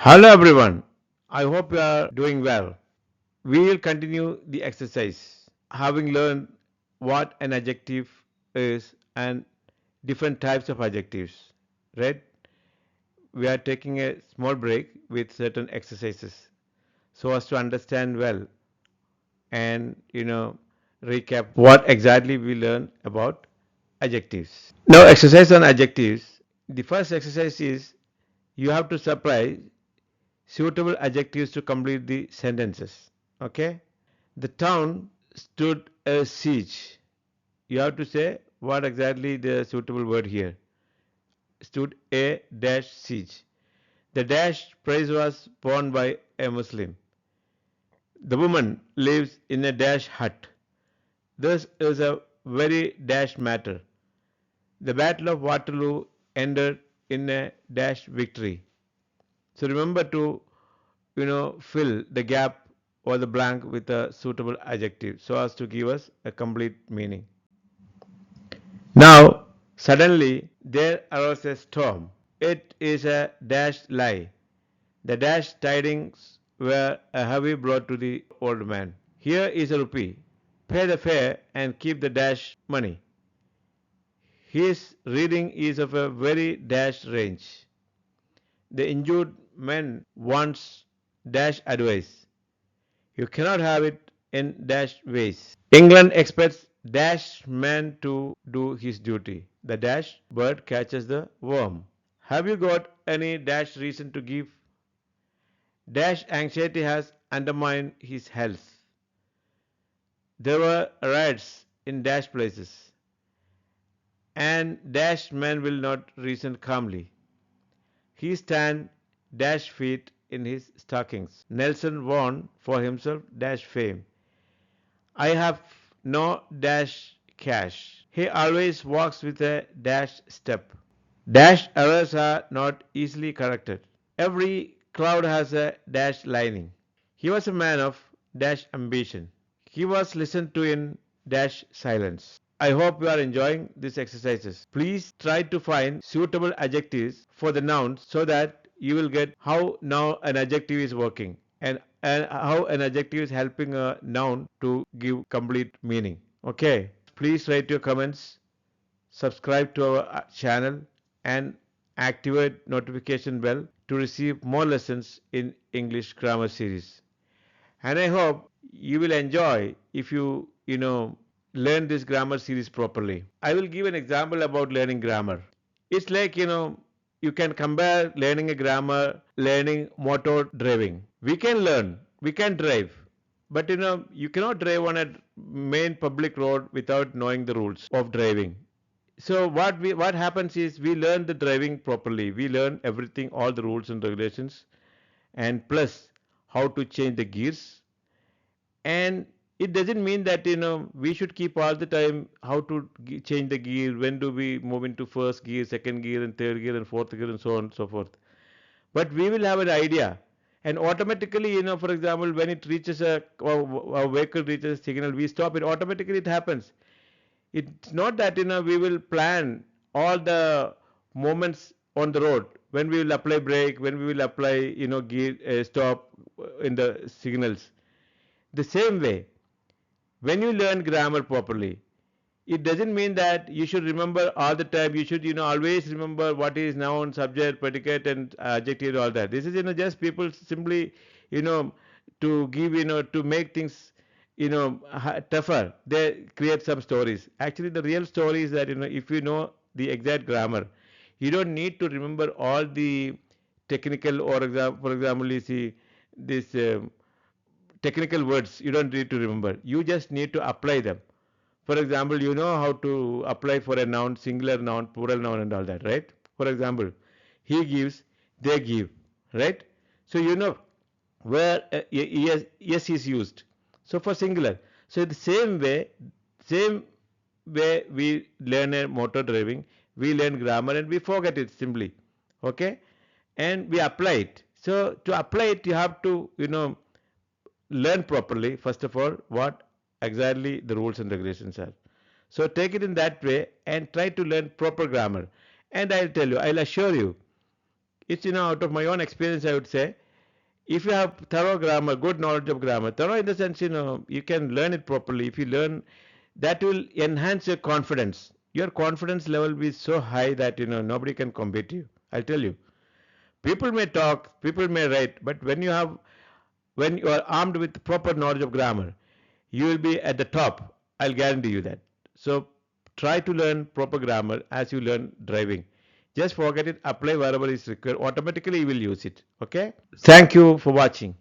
Hello everyone. I hope you are doing well. We will continue the exercise. Having learned what an adjective is and different types of adjectives, right? We are taking a small break with certain exercises so as to understand well and recap what exactly we learned about adjectives. Now, exercise on adjectives. The first exercise is you have to supply suitable adjectives to complete the sentences. Okay? The town stood a siege. You have to say what exactly the suitable word here. Stood a dash siege. The dash prize was won by a Muslim. The woman lives in a dash hut. This is a very dash matter. The Battle of Waterloo ended in a dash victory. So remember to fill the gap or the blank with a suitable adjective so as to give us a complete meaning. Now, suddenly there arose a storm. It is a dash lie. The dash tidings were a heavy blow to the old man. Here is a rupee. Pay the fare and keep the dash money. His reading is of a very dash range. The injured man wants dash advice. You cannot have it in dash ways. England expects dash man to do his duty. The dash bird catches the worm. Have you got any dash reason to give? Dash anxiety has undermined his health. There were riots in dash places, and dash man will not reason calmly. He stand dash feet in his stockings. Nelson won for himself dash fame. I have no dash cash. He always walks with a dash step. Dash errors are not easily corrected. Every cloud has a dash lining. He was a man of dash ambition. He was listened to in dash silence. I hope you are enjoying these exercises. Please try to find suitable adjectives for the nouns so that you will get how now an adjective is working and how an adjective is helping a noun to give complete meaning. Okay. Please write your comments, subscribe to our channel and activate notification bell to receive more lessons in English grammar series. And I hope you will enjoy if you learn this grammar series properly. I will give an example about learning grammar. It's like you can compare learning a grammar, learning motor driving. We can drive, but you cannot drive on a main public road without knowing the rules of driving. So what happens is we learn the driving properly. We learn everything, all the rules and regulations, and plus how to change the gears. And it doesn't mean that we should keep all the time how to change the gear. When do we move into first gear, second gear, and third gear, and fourth gear, and so on and so forth. But we will have an idea, and automatically, for example, when it reaches a vehicle reaches a signal, we stop it. Automatically, it happens. It's not that we will plan all the moments on the road when we will apply brake, when we will apply gear stop in the signals. The same way, when you learn grammar properly, it doesn't mean that you should remember all the time. You should always remember what is noun, subject, predicate, and adjective, and all that. This is just people simply you know to give to make things tougher. They create some stories. Actually, the real story is that if you know the exact grammar, you don't need to remember all the technical or for example, you see this. Technical words you don't need to remember. You just need to apply them. For example, you know how to apply for a noun, singular noun, plural noun, and all that, right? For example, he gives, they give, right? So you know where yes is used. So for singular. So the same way we learn a motor driving, we learn grammar and we forget it simply. Okay? And we apply it. So to apply it, you have to, learn properly, first of all, what exactly the rules and regulations are. So take it in that way and try to learn proper grammar. And I'll tell you, I'll assure you, It's, out of my own experience, I would say, if you have thorough grammar, good knowledge of grammar, thorough in the sense, you can learn it properly. If you learn, that will enhance your confidence. Your confidence level will be so high that, nobody can compete you. I'll tell you. People may talk, people may write, but when you are armed with proper knowledge of grammar, you will be at the top. I'll guarantee you that. So try to learn proper grammar as you learn driving. Just forget it, apply wherever is required. Automatically you will use it. Okay? Thank you for watching.